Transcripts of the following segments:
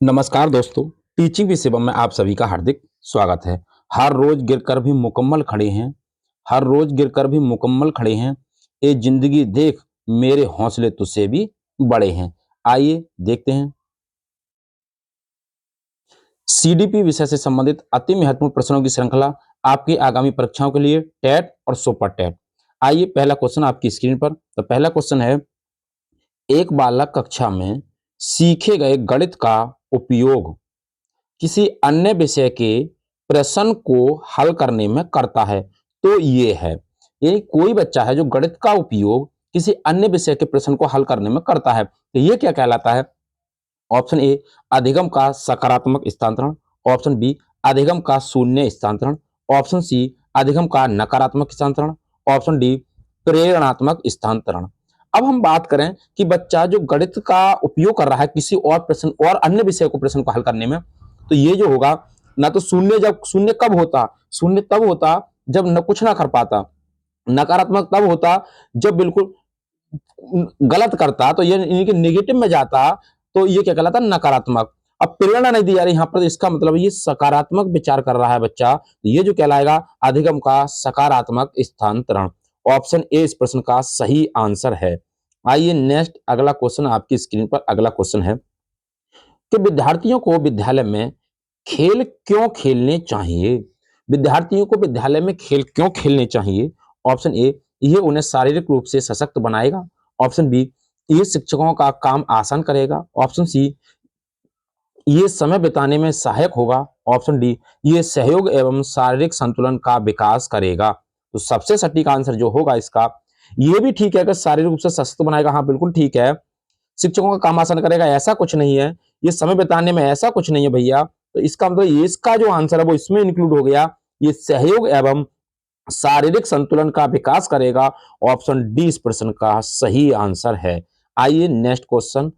नमस्कार दोस्तों, टीचिंग विषय में आप सभी का हार्दिक स्वागत है। हर रोज गिरकर भी मुकम्मल खड़े हैं, हर रोज गिरकर भी मुकम्मल खड़े हैं। ये जिंदगी देख, मेरे हौसले तुझसे भी बड़े हैं। आइए देखते हैं। सीडीपी विषय से संबंधित अति महत्वपूर्ण प्रश्नों की श्रृंखला आपकी आगामी परीक्षाओं के लिए टेट और सुपर टेट। आइए पहला क्वेश्चन आपकी स्क्रीन पर। तो पहला क्वेश्चन है, एक बालक कक्षा में सीखे गए गणित का उपयोग किसी अन्य विषय के प्रश्न को हल करने में करता है तो ये है। यानी कोई बच्चा है जो गणित का उपयोग किसी अन्य विषय के प्रश्न को हल करने में करता है तो ये क्या कहलाता है? ऑप्शन ए, अधिगम का सकारात्मक स्थानांतरण। ऑप्शन बी, अधिगम का शून्य स्थानांतरण। ऑप्शन सी, अधिगम का नकारात्मक स्थानांतरण। ऑप्शन डी, प्रेरणात्मक स्थानांतरण। अब हम बात करें कि बच्चा जो गणित का उपयोग कर रहा है किसी और प्रश्न और अन्य विषय को प्रश्न को हल करने में, तो ये जो होगा ना, तो शून्य, जब शून्य कब होता, शून्य तब होता जब न कुछ ना कर पाता। नकारात्मक तब होता जब बिल्कुल गलत करता, तो ये इनके नेगेटिव में जाता, तो ये क्या कहलाता, नकारात्मक। अब प्रेरणा नहीं दी जा रही यहां पर, इसका मतलब ये सकारात्मक विचार कर रहा है बच्चा, तो ये जो कहलाएगा अधिगम का सकारात्मक स्थानांतरण। ऑप्शन ए इस प्रश्न का सही आंसर है। आइए नेक्स्ट अगला क्वेश्चन आपकी स्क्रीन पर। अगला क्वेश्चन है कि विद्यार्थियों को विद्यालय में खेल क्यों खेलने चाहिए? विद्यार्थियों को विद्यालय में खेल क्यों खेलने चाहिए? ऑप्शन ए, ये उन्हें शारीरिक रूप से सशक्त बनाएगा। ऑप्शन बी, ये शिक्षकों का काम आसान करेगा। ऑप्शन सी, ये समय बिताने में सहायक होगा। ऑप्शन डी, ये सहयोग एवं शारीरिक संतुलन का विकास करेगा। तो सबसे सटीक आंसर जो होगा इसका, ये भी ठीक है कि शारीरिक रूप से सशक्त बनाएगा, हाँ बिल्कुल ठीक है। शिक्षकों का काम आसान करेगा, ऐसा कुछ नहीं है। ये समय बिताने में, ऐसा कुछ नहीं है भैया। तो इसका मतलब ये, इसका जो आंसर है वो इसमें इंक्लूड हो गया, ये सहयोग एवं शारीरिक संतुलन का विकास करेगा। ऑप्शन डी इस प्रश्न का सही आंसर है। आइए नेक्स्ट क्वेश्चन।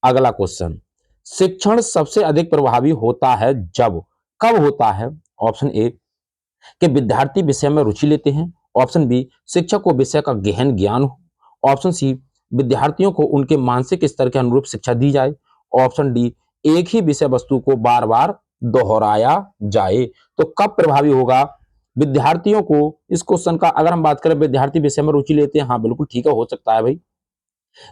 अगला क्वेश्चन, शिक्षण सबसे अधिक प्रभावी होता है जब, कब होता है? ऑप्शन ए, कि विद्यार्थी विषय में रुचि लेते हैं। ऑप्शन बी, शिक्षक को विषय का गहन ज्ञान हो। ऑप्शन सी, विद्यार्थियों को उनके मानसिक स्तर के अनुरूप शिक्षा दी जाए। ऑप्शन डी, एक ही विषय वस्तु को बार बार दोहराया जाए। तो कब प्रभावी होगा विद्यार्थियों को? इस क्वेश्चन का अगर हम बात करें, विद्यार्थी विषय में रुचि लेते हैं, हाँ बिल्कुल ठीक है, हो सकता है भाई।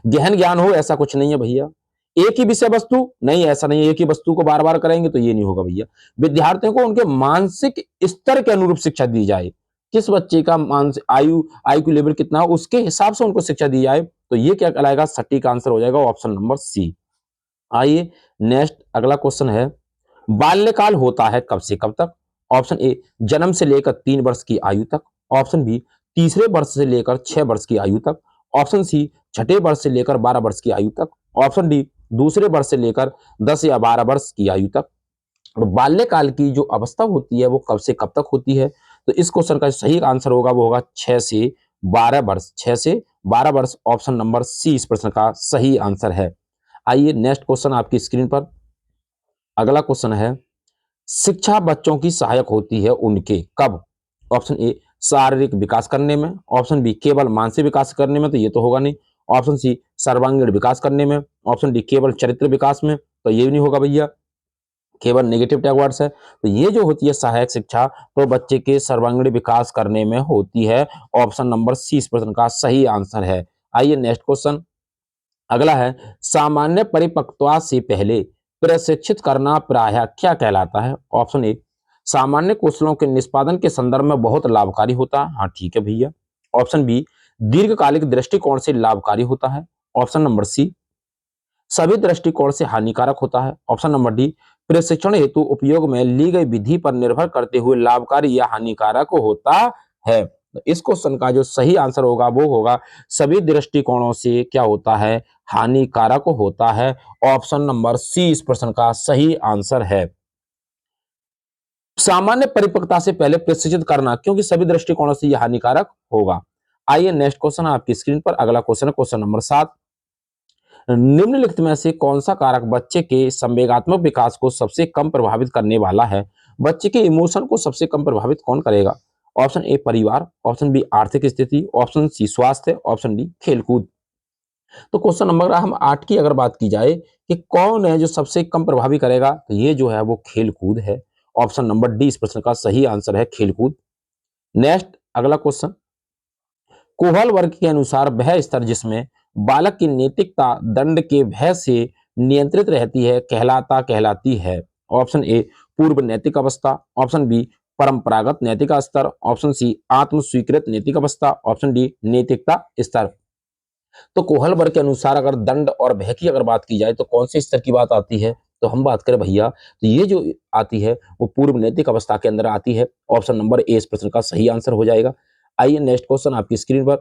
गहन ज्ञान हो, ऐसा कुछ नहीं है भैया। एक ही विषय वस्तु नहीं, ऐसा नहीं है, एक ही वस्तु को बार बार करेंगे तो ये नहीं होगा भैया। विद्यार्थियों को उनके मानसिक स्तर के अनुरूप शिक्षा दी जाए, किस बच्चे का मानसिक आयु लेवल कितना हो उसके हिसाब से उनको शिक्षा दी जाए, तो ये क्या कहलाएगा, सटीक आंसर हो जाएगा ऑप्शन नंबर सी। आइए नेक्स्ट अगला क्वेश्चन है, बाल्यकाल होता है कब से कब तक? ऑप्शन ए, जन्म से लेकर 3 वर्ष की आयु तक। ऑप्शन बी, तीसरे वर्ष से लेकर 6 वर्ष की आयु तक। ऑप्शन सी, छठे वर्ष से लेकर 12 वर्ष की आयु तक। ऑप्शन डी, दूसरे वर्ष से लेकर 10 या 12 वर्ष की आयु तक। और बाल्यकाल की जो अवस्था होती है वो कब से कब तक होती है? तो इस क्वेश्चन का सही आंसर होगा, वो होगा 6 से 12 वर्ष। 6 से 12 वर्ष, ऑप्शन नंबर सी इस प्रश्न का सही आंसर है। आइए नेक्स्ट क्वेश्चन आपकी स्क्रीन पर। अगला क्वेश्चन है, शिक्षा बच्चों की सहायक होती है उनके कब? ऑप्शन ए, शारीरिक विकास करने में। ऑप्शन बी, केवल मानसिक विकास करने में, तो ये तो होगा नहीं। ऑप्शन सी, सर्वांगीण विकास करने में। ऑप्शन डी, केवल चरित्र विकास में, तो ये भी नहीं होगा भैया, केवल नेगेटिव टैग वर्ड्स है। तो ये जो होती है सहायक शिक्षा, तो बच्चे के सर्वांगीण विकास करने में होती है। ऑप्शन नंबर सी इस प्रश्न का सही आंसर है। आइए नेक्स्ट क्वेश्चन। अगला है, सामान्य परिपक्वता से पहले प्रशिक्षित करना प्रायः क्या कहलाता है? ऑप्शन ए, सामान्य कौशलों के निष्पादन के संदर्भ में बहुत लाभकारी होता है, हाँ ठीक है भैया। ऑप्शन बी, दीर्घकालिक दृष्टिकोण से लाभकारी होता है। ऑप्शन नंबर सी, सभी दृष्टिकोण से हानिकारक होता है। ऑप्शन नंबर डी, प्रशिक्षण हेतु उपयोग में ली गई विधि पर निर्भर करते हुए लाभकारी या हानिकारक होता है। तो इस क्वेश्चन का जो सही आंसर होगा वो होगा, सभी दृष्टिकोणों से क्या होता है, हानिकारक होता है। ऑप्शन नंबर सी इस प्रश्न का सही आंसर है। सामान्य परिपक्वता से पहले प्रशिक्षित करना, क्योंकि सभी दृष्टिकोणों से यह हानिकारक होगा। आइए नेक्स्ट क्वेश्चन आपकी स्क्रीन पर। अगला क्वेश्चन है क्वेश्चन नंबर 7, निम्नलिखित में से कौन सा कारक बच्चे के संवेगात्मक विकास को सबसे कम प्रभावित करने वाला है? बच्चे के इमोशन को सबसे कम प्रभावित कौन करेगा? ऑप्शन ए, परिवार। ऑप्शन बी, आर्थिक स्थिति। ऑप्शन सी, स्वास्थ्य। ऑप्शन डी, खेलकूद। तो क्वेश्चन नंबर हम 8 की अगर बात की जाए कि कौन है जो सबसे कम प्रभावी करेगा, तो ये जो है वो खेल-कूद है। ऑप्शन नंबर डी इस प्रश्न का सही आंसर है खेल-कूद। नेक्स्ट अगला क्वेश्चन, कोहल वर्ग के अनुसार वह स्तर जिसमें बालक की नैतिकता दंड के भय से नियंत्रित रहती है कहलाती है। ऑप्शन ए पूर्व नैतिक अवस्था, ऑप्शन बी परंपरागत नैतिक स्तर, ऑप्शन सी आत्म स्वीकृत नैतिक अवस्था, ऑप्शन डी नैतिकता स्तर। तो कोहल वर्ग के अनुसार अगर दंड और भय की अगर बात की जाए तो कौन से स्तर की बात आती है, तो हम बात करें भैया तो ये जो आती है वो पूर्व नैतिक अवस्था के अंदर आती है। ऑप्शन नंबर ए इस प्रश्न का सही आंसर हो जाएगा। आइए नेक्स्ट क्वेश्चन आपकी स्क्रीन पर,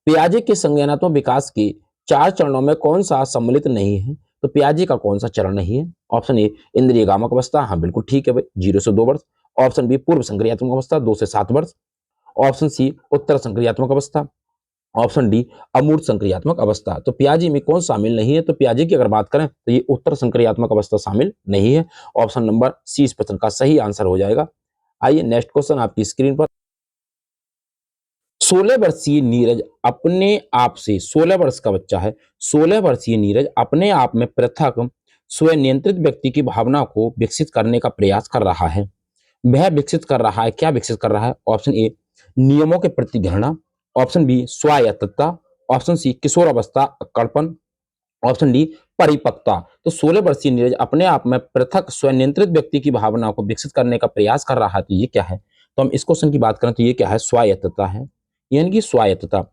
पियाजे के संज्ञानात्मक विकास के 4 चरणों में कौन सा सम्मिलित नहीं है? तो पियाजे का कौन सा चरण नहीं है? ऑप्शन ए इंद्रियगामक अवस्था, हाँ बिल्कुल ठीक है भाई, 0 से 2 वर्ष। ऑप्शन बी पूर्व संक्रियात्मक अवस्था, 2 से 7 वर्ष। ऑप्शन सी उत्तर संक्रियात्मक अवस्था, ऑप्शन डी अमूर्त संक्रियात्मक अवस्था। तो पियाजे में कौन शामिल नहीं है? तो पियाजे की अगर बात करें तो ये उत्तर संक्रियात्मक अवस्था शामिल नहीं है। ऑप्शन नंबर सी इस प्रश्न का सही आंसर हो जाएगा। आइए नेक्स्ट क्वेश्चन आपकी स्क्रीन पर, 16 वर्षीय नीरज अपने आप से, 16 वर्ष का बच्चा है, 16 वर्षीय नीरज अपने आप में पृथक स्वनियंत्रित व्यक्ति की भावना को विकसित करने का प्रयास कर रहा है। वह विकसित कर रहा है, क्या विकसित कर रहा है? ऑप्शन ए नियमों के प्रति घृणा, ऑप्शन बी स्वायत्तता, ऑप्शन सी किशोर अवस्था अक्कड़पन, ऑप्शन डी परिपक्वता। तो 16 वर्षीय नीरज अपने आप में पृथक स्वनियंत्रित व्यक्ति की भावना को विकसित करने का प्रयास कर रहा है, तो ये क्या है? तो हम इस क्वेश्चन की बात करें तो ये क्या है? स्वायत्तता है, यानी कि स्वायत्तता।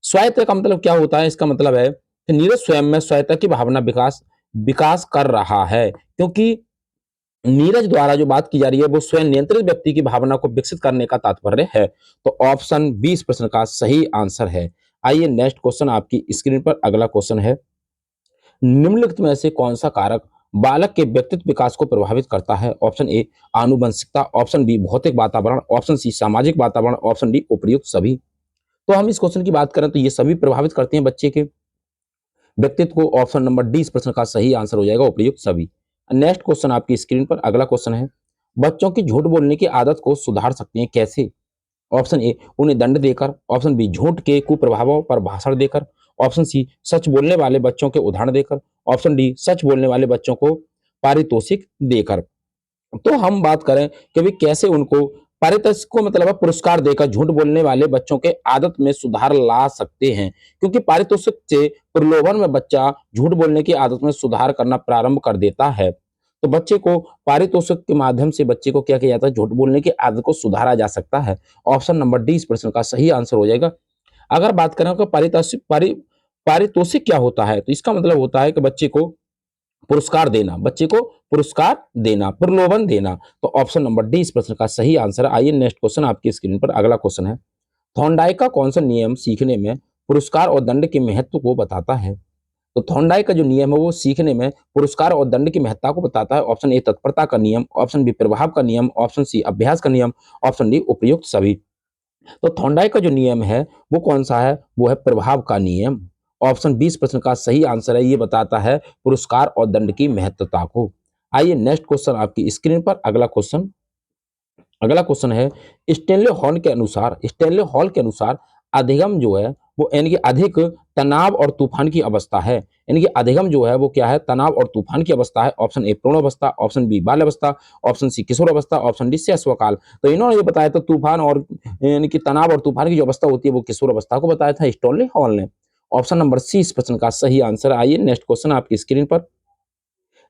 स्वायत्त का मतलब क्या होता है? इसका मतलब है कि नीरज स्वयं में स्वायत्ता की भावना विकास विकास कर रहा है, क्योंकि नीरज द्वारा जो बात की जा रही है वो स्वयं नियंत्रित व्यक्ति की भावना को विकसित करने का तात्पर्य है। तो ऑप्शन बी इस प्रश्न का सही आंसर है। आइए नेक्स्ट क्वेश्चन आपकी स्क्रीन पर अगला क्वेश्चन है, निम्नलिखित में से कौन सा कारक बालक के व्यक्तित्व विकास को प्रभावित करता है? ऑप्शन ए आनुवंशिकता, ऑप्शन बी भौतिक वातावरण, ऑप्शन सी सामाजिक वातावरण, ऑप्शन डी उपयुक्त सभी। तो हम इस क्वेश्चन की बात करें तो ये सभी प्रभावित करते हैं बच्चे के व्यक्तित्व को। ऑप्शन नंबर डी इस प्रश्न का सही आंसर हो जाएगा, उपयुक्त सभी। नेक्स्ट क्वेश्चन आपकी स्क्रीन पर अगला क्वेश्चन है, बच्चों की झूठ बोलने की आदत को सुधार सकते हैं कैसे? ऑप्शन ए उन्हें दंड देकर, ऑप्शन बी झूठ के कुप्रभावों पर भाषण देकर, ऑप्शन सी सच बोलने वाले बच्चों के उदाहरण देकर, ऑप्शन डी सच बोलने वाले बच्चों को पारितोषिक देकर। तो हम बात करें कि भाई कैसे उनको पारितोषिक को मतलब है पुरस्कार देकर झूठ बोलने वाले बच्चों के आदत में सुधार ला सकते हैं, क्योंकि पारितोषिक से प्रलोभन में बच्चा झूठ बोलने की आदत में सुधार करना प्रारंभ कर देता है। तो बच्चे को पारितोषिक के माध्यम से बच्चे को क्या किया जाता है? झूठ बोलने की आदत को सुधारा जा सकता है। ऑप्शन नंबर डी इस प्रश्न का सही आंसर हो जाएगा। अगर बात करें कि पारितोषिक क्या होता है, तो इसका मतलब होता है कि बच्चे को पुरस्कार देना, बच्चे को पुरस्कार देना, प्रलोभन देना। तो ऑप्शन नंबर डी इस प्रश्न का सही आंसर है। आइए नेक्स्ट क्वेश्चन आपकी स्क्रीन पर अगला क्वेश्चन है, थॉर्नडाइक का कौन सा नियम सीखने में पुरस्कार और दंड के महत्व को बताता है? तो थॉर्नडाइक का जो नियम है वो सीखने में पुरस्कार और दंड की महत्ता को बताता है। ऑप्शन ए तत्परता का नियम, ऑप्शन बी प्रभाव का नियम, ऑप्शन सी अभ्यास का नियम, ऑप्शन डी उपयुक्त सभी। तो थॉर्नडाइक का जो नियम है वो कौन सा है? वो है प्रभाव का नियम। ऑप्शन 20 प्रश्न का सही आंसर है, ये बताता है पुरस्कार और दंड की महत्वता को। आइए नेक्स्ट क्वेश्चन आपकी स्क्रीन पर अगला क्वेश्चन है, स्टेनले हॉल के अनुसार अधिगम जो है वो यानी कि अधिक तनाव और तूफान की अवस्था है, यानी कि अधिगम जो है वो क्या है? तनाव और तूफान की अवस्था है। ऑप्शन ए पूर्ण अवस्था, ऑप्शन बी बाल अवस्था, ऑप्शन सी किशोर अवस्था, ऑप्शन डी शैशवकाल। तो इन्होंने ये बताया था तूफान और यानी कि तनाव और तूफान की जो अवस्था होती है वो किशोर अवस्था को बताया था स्टोनली हॉल ने। ऑप्शन नंबर सी इस प्रश्न का सही आंसर। आइए नेक्स्ट क्वेश्चन आपकी स्क्रीन पर,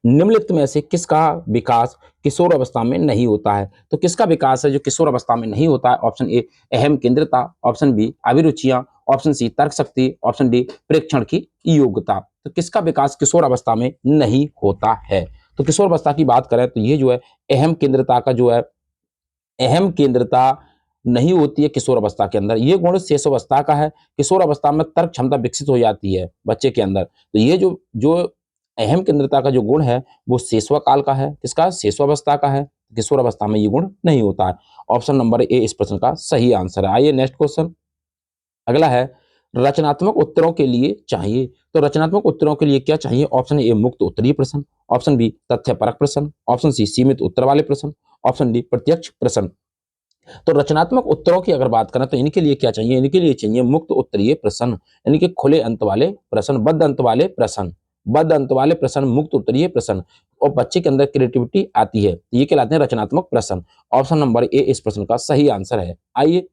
निम्नलिखित में से किसका विकास किशोर अवस्था में नहीं होता है? तो किसका विकास है जो किशोर अवस्था में नहीं होता है? ऑप्शन ए अहम केंद्रता, ऑप्शन बी अभिरुचियां, ऑप्शन सी तर्क शक्ति, ऑप्शन डी प्रेक्षण की योग्यता। तो किसका विकास किशोर अवस्था में नहीं होता है? तो किशोर अवस्था की बात करें तो ये जो है अहम केंद्रता का जो है, अहम केंद्रता नहीं होती है किशोर अवस्था के अंदर। ये गुण शेषावस्था का है। किशोर अवस्था में तर्क क्षमता विकसित हो जाती है बच्चे के अंदर। तो ये जो जो अहम केंद्रता का जो गुण है वो शेषवा काल का है। किसका? शेषवावस्था का है। किशोर अवस्था में ये गुण नहीं होता है। ऑप्शन नंबर ए इस प्रश्न का सही आंसर है। आइए नेक्स्ट क्वेश्चन अगला है, रचनात्मक उत्तरों के लिए चाहिए। तो रचनात्मक उत्तरों के लिए क्या चाहिए? ऑप्शन ए मुक्त उत्तरीय प्रश्न, ऑप्शन बी तथ्यपरक प्रश्न, ऑप्शन सी सीमित उत्तर वाले प्रश्न, ऑप्शन डी प्रत्यक्ष प्रश्न। तो रचनात्मक उत्तरों की अगर बात करें तो इनके लिए क्या चाहिए, इनके लिए चाहिए मुक्त उत्तरीय प्रश्न, यानी कि खुले अंत वाले प्रश्न, बद्ध अंत वाले प्रश्न, बद्ध अंत वाले प्रश्न, मुक्त उत्तरीय प्रश्न, और बच्चे के अंदर क्रिएटिविटी आती है, ये कहलाते हैं रचनात्मक प्रश्न। ऑप्शन नंबर ए इस प्रश्न का सही आंसर है। आइए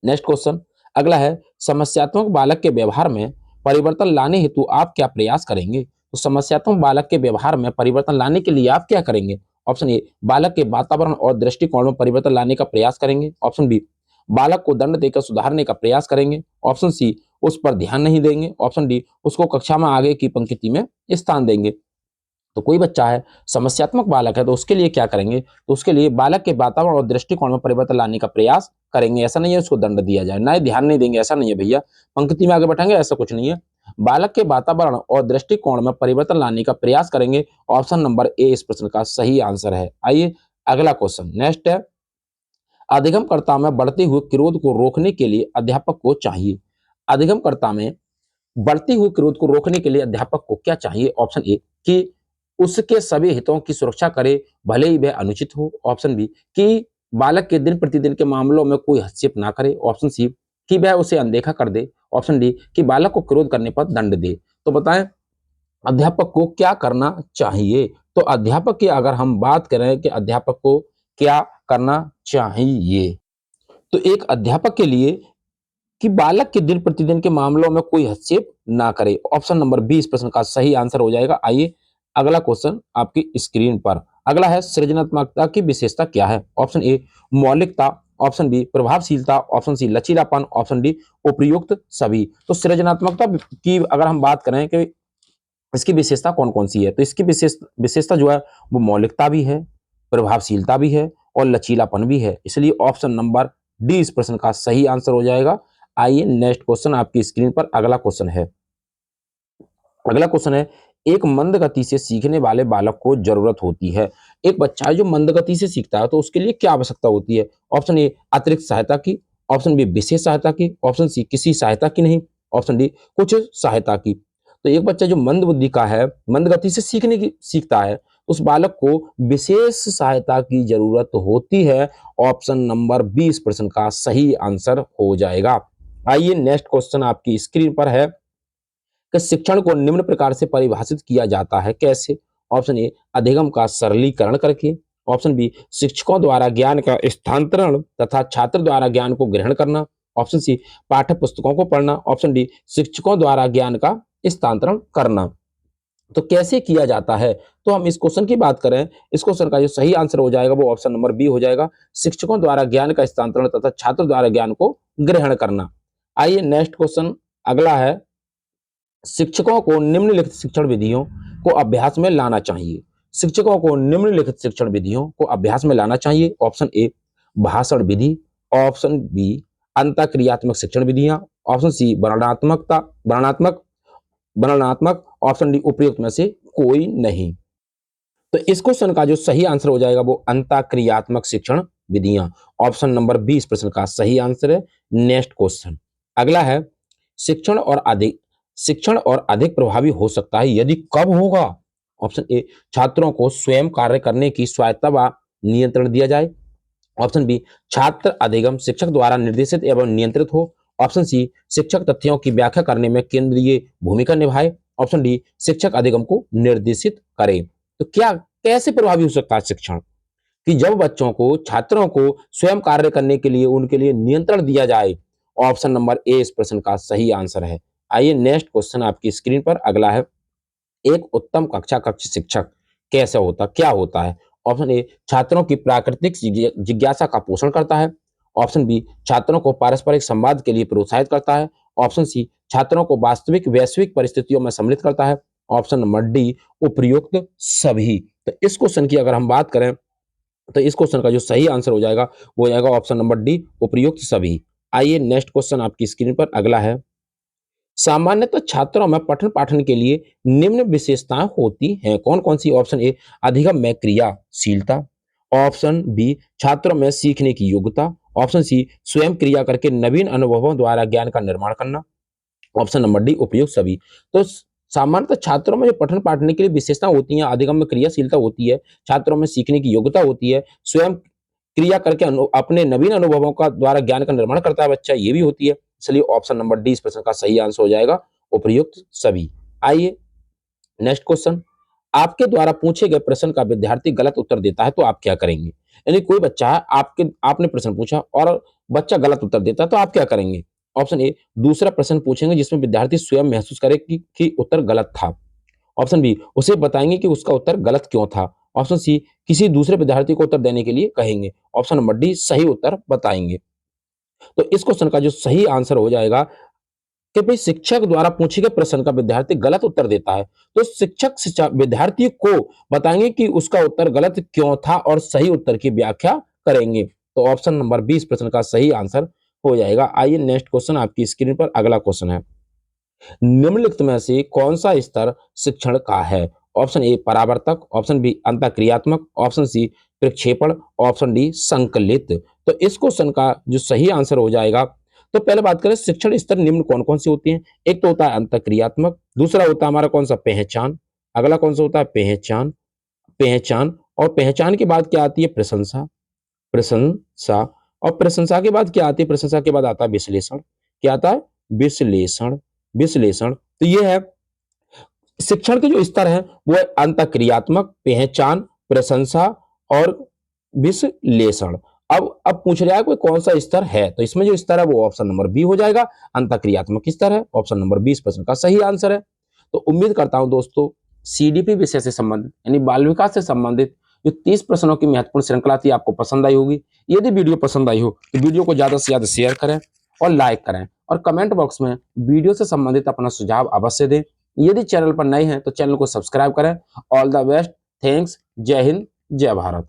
नेक्स्ट क्वेश्चन, अगला है समस्यात्मक बालक के व्यवहार में परिवर्तन लाने हेतु आप क्या प्रयास करेंगे। तो समस्यात्मक बालक के व्यवहार में परिवर्तन लाने के लिए आप क्या करेंगे। ऑप्शन ए बालक के वातावरण और दृष्टिकोण में परिवर्तन लाने का प्रयास करेंगे। ऑप्शन बी बालक को दंड देकर सुधारने का प्रयास करेंगे। ऑप्शन सी उस पर ध्यान नहीं देंगे। ऑप्शन डी उसको कक्षा में आगे की पंक्ति में स्थान देंगे। तो कोई बच्चा है समस्यात्मक बालक है तो उसके लिए क्या करेंगे, तो उसके लिए बालक के वातावरण और दृष्टिकोण में परिवर्तन लाने का प्रयास करेंगे। ऐसा नहीं है उसको दंड दिया जाए, ना ही ध्यान नहीं देंगे, ऐसा नहीं है भैया, पंक्ति में आगे बैठेंगे, ऐसा कुछ नहीं है। बालक के वातावरण और दृष्टिकोण में परिवर्तन लाने का प्रयास करेंगे। ऑप्शन नंबर ए इस प्रश्न का सही आंसर है। आइए अगला क्वेश्चन नेक्स्ट है, अधिगमकर्ता में बढ़ते हुए क्रोध को रोकने के लिए अध्यापक को चाहिए। अधिगमकर्ता में बढ़ती हुई क्रोध को रोकने के लिए अध्यापक को क्या चाहिए। ऑप्शन ए कि उसके सभी हितों की सुरक्षा करे भले ही वह अनुचित हो। ऑप्शन बी कि बालक के दिन प्रतिदिन के मामलों में कोई हस्तक्षेप ना करे। ऑप्शन सी कि वह उसे अनदेखा कर दे। ऑप्शन डी कि बालक को क्रोध करने पर दंड दे। तो बताएं अध्यापक को क्या करना चाहिए। तो अध्यापक की अगर हम बात करें कि अध्यापक को क्या करना चाहिए, तो एक अध्यापक के लिए कि बालक के दिन प्रतिदिन के मामलों में कोई हस्तक्षेप ना करे। ऑप्शन नंबर बी इस प्रश्न का सही आंसर हो जाएगा। आइए अगला क्वेश्चन आपकी स्क्रीन पर, अगला है सृजनात्मकता की विशेषता क्या है। ऑप्शन ए मौलिकता, ऑप्शन बी प्रभावशीलता, ऑप्शन सी लचीलापन, ऑप्शन डी उपयुक्त सभी। तो सृजनात्मकता की अगर हम बात करें कि इसकी विशेषता कौन कौन सी है, तो इसकी विशेषता जो है वो मौलिकता भी है, प्रभावशीलता भी है और लचीलापन भी है, इसलिए ऑप्शन नंबर डी इस प्रश्न का सही आंसर हो जाएगा। आइए नेक्स्ट क्वेश्चन आपकी स्क्रीन पर अगला क्वेश्चन है, अगला क्वेश्चन है एक मंद गति से सीखने वाले बालक को जरूरत होती है। एक बच्चा जो मंद गति से सीखता है तो उसके लिए क्या आवश्यकता होती है। ऑप्शन ए अतिरिक्त सहायता की, ऑप्शन बी विशेष सहायता की, ऑप्शन सी किसी सहायता की नहीं, ऑप्शन डी कुछ सहायता की। तो एक बच्चा जो मंद बुद्धि का है, मंद गति से सीखता है, उस बालक को विशेष सहायता की जरूरत होती है। ऑप्शन नंबर बी इस प्रश्न का सही आंसर हो जाएगा। आइए नेक्स्ट क्वेश्चन आपकी स्क्रीन पर है कि शिक्षण को निम्न प्रकार से परिभाषित किया जाता है कैसे। ऑप्शन ए अधिगम का सरलीकरण करके, ऑप्शन बी शिक्षकों द्वारा ज्ञान का स्थानांतरण तथा छात्र द्वारा ज्ञान को ग्रहण करना, ऑप्शन सी पाठ्य पुस्तकों को पढ़ना, ऑप्शन डी शिक्षकों द्वारा ज्ञान का स्थानांतरण करना। तो कैसे किया जाता है, तो हम इस क्वेश्चन की बात करें, इस क्वेश्चन का जो सही आंसर हो जाएगा वो ऑप्शन नंबर बी हो जाएगा, शिक्षकों द्वारा ज्ञान का स्थानांतरण तथा छात्र द्वारा ज्ञान को ग्रहण करना। आइए नेक्स्ट क्वेश्चन अगला है, शिक्षकों को निम्नलिखित शिक्षण विधियों को अभ्यास में लाना चाहिए। शिक्षकों को निम्नलिखित शिक्षण विधियों को अभ्यास में लाना चाहिए। ऑप्शन ए भाषण विधि, ऑप्शन बी अंतःक्रियात्मक शिक्षण विधियां, ऑप्शन सी वर्णनात्मक वर्णनात्मक, ऑप्शन डी उपयुक्त में से कोई नहीं। तो इस क्वेश्चन का जो सही आंसर हो जाएगा वो अंतःक्रियात्मक शिक्षण विधियां, ऑप्शन नंबर बी इस प्रश्न का सही आंसर है। नेक्स्ट क्वेश्चन अगला है, शिक्षण और अधिक प्रभावी हो सकता है यदि कब होगा। ऑप्शन ए छात्रों को स्वयं कार्य करने की स्वायत्ता व नियंत्रण दिया जाए, ऑप्शन बी छात्र अधिगम शिक्षक द्वारा निर्देशित एवं नियंत्रित हो, ऑप्शन सी शिक्षक तथ्यों की व्याख्या करने में केंद्रीय भूमिका निभाए, ऑप्शन डी शिक्षक अधिगम को निर्देशित करे। तो क्या कैसे प्रभावी हो सकता है शिक्षण, कि जब बच्चों को छात्रों को स्वयं कार्य करने के लिए उनके लिए नियंत्रण दिया जाए। ऑप्शन नंबर ए इस प्रश्न का सही आंसर है। आइए नेक्स्ट क्वेश्चन आपकी स्क्रीन पर अगला है, एक उत्तम कक्षा कक्ष शिक्षक कैसा होता क्या होता है। ऑप्शन ए छात्रों की प्राकृतिक जिज्ञासा का पोषण करता है, ऑप्शन बी छात्रों को पारस्परिक संवाद के लिए प्रोत्साहित करता है, ऑप्शन सी छात्रों को वास्तविक वैश्विक परिस्थितियों में सम्मिलित करता है, ऑप्शन नंबर डी उपयुक्त सभी। तो इस क्वेश्चन की अगर हम बात करें तो इस क्वेश्चन का जो सही आंसर हो जाएगा वो हो जाएगा ऑप्शन नंबर डी उपयुक्त सभी। आइए नेक्स्ट क्वेश्चन आपकी स्क्रीन पर अगला है, सामान्यतः छात्रों में पठन पाठन के लिए निम्न विशेषताएं होती हैं कौन कौन सी। ऑप्शन ए अधिगम में क्रियाशीलता, ऑप्शन बी छात्रों में सीखने की योग्यता, ऑप्शन सी स्वयं क्रिया करके नवीन अनुभवों द्वारा ज्ञान का निर्माण करना, ऑप्शन नंबर डी उपयुक्त सभी। तो सामान्यतः छात्रों में जो पठन पाठन के लिए विशेषता होती है, अधिगम में क्रियाशीलता होती है, छात्रों में सीखने की योग्यता होती है, स्वयं क्रिया करके अपने नवीन अनुभवों का द्वारा ज्ञान का निर्माण करता है बच्चा, ये भी होती है। इसलिए ऑप्शन नंबर डी इस प्रश्न का सही आंसर हो जाएगा, उपर्युक्त सभी। आइए नेक्स्ट क्वेश्चन, आपके द्वारा पूछे गए प्रश्न का विद्यार्थी गलत उत्तर देता है तो आप क्या करेंगे? यानी कोई बच्चा है, आपने प्रश्न पूछा और बच्चा गलत उत्तर देता है तो आप क्या करेंगे? ऑप्शन ए, दूसरा प्रश्न पूछेंगे जिसमें विद्यार्थी स्वयं महसूस करे कि उत्तर गलत था। ऑप्शन बी, उसे बताएंगे कि उसका उत्तर गलत क्यों था। ऑप्शन सी, किसी दूसरे विद्यार्थी को उत्तर देने के लिए कहेंगे। ऑप्शन नंबर डी, सही उत्तर बताएंगे। तो इस क्वेश्चन का जो सही आंसर हो जाएगा कि भाई शिक्षक द्वारा पूछे गए प्रश्न का विद्यार्थी गलत उत्तर देता है तो शिक्षक विद्यार्थी को बताएंगे कि उसका उत्तर गलत क्यों था और सही उत्तर की व्याख्या करेंगे। तो ऑप्शन नंबर 20 प्रश्न का सही आंसर हो जाएगा। आइए नेक्स्ट क्वेश्चन आपकी स्क्रीन पर अगला क्वेश्चन है, निम्नलिखित में से कौन सा स्तर शिक्षण का है? ऑप्शन ए परावर्तक, ऑप्शन बी अंतःक्रियात्मक, ऑप्शन सी प्रक्षेपण, ऑप्शन डी संकलित। तो इस क्वेश्चन का जो सही आंसर हो जाएगा, तो पहले बात करें शिक्षण स्तर निम्न कौन कौन सी होती हैं। एक तो होता है अंतःक्रियात्मक, दूसरा होता है हमारा कौन सा पहचान, अगला कौन सा होता है पहचान, पहचान और पहचान के बाद क्या आती है प्रशंसा, प्रशंसा और प्रशंसा के बाद क्या आती है, प्रशंसा के बाद आता है विश्लेषण। क्या आता है? विश्लेषण, विश्लेषण। तो ये है शिक्षण के जो स्तर है वो है अंतःक्रियात्मक, पहचान, प्रशंसा और विश्लेषण। अब पूछ रहा है कोई कौन सा स्तर है, तो इसमें जो स्तर है वो ऑप्शन नंबर बी हो जाएगा, अंतःक्रियात्मक स्तर है। ऑप्शन नंबर 20 प्रश्न का सही आंसर है। तो उम्मीद करता हूं दोस्तों सीडीपी विषय से संबंधित यानी बाल विकास से संबंधित जो 30 प्रश्नों की महत्वपूर्ण श्रृंखला थी आपको पसंद आई होगी। यदि वीडियो पसंद आई हो तो वीडियो को ज्यादा से ज्यादा शेयर करें और लाइक करें और कमेंट बॉक्स में वीडियो से संबंधित अपना सुझाव अवश्य दें। यदि चैनल पर नए हैं तो चैनल को सब्सक्राइब करें। ऑल द बेस्ट, थैंक्स, जय हिंद, जय भारत।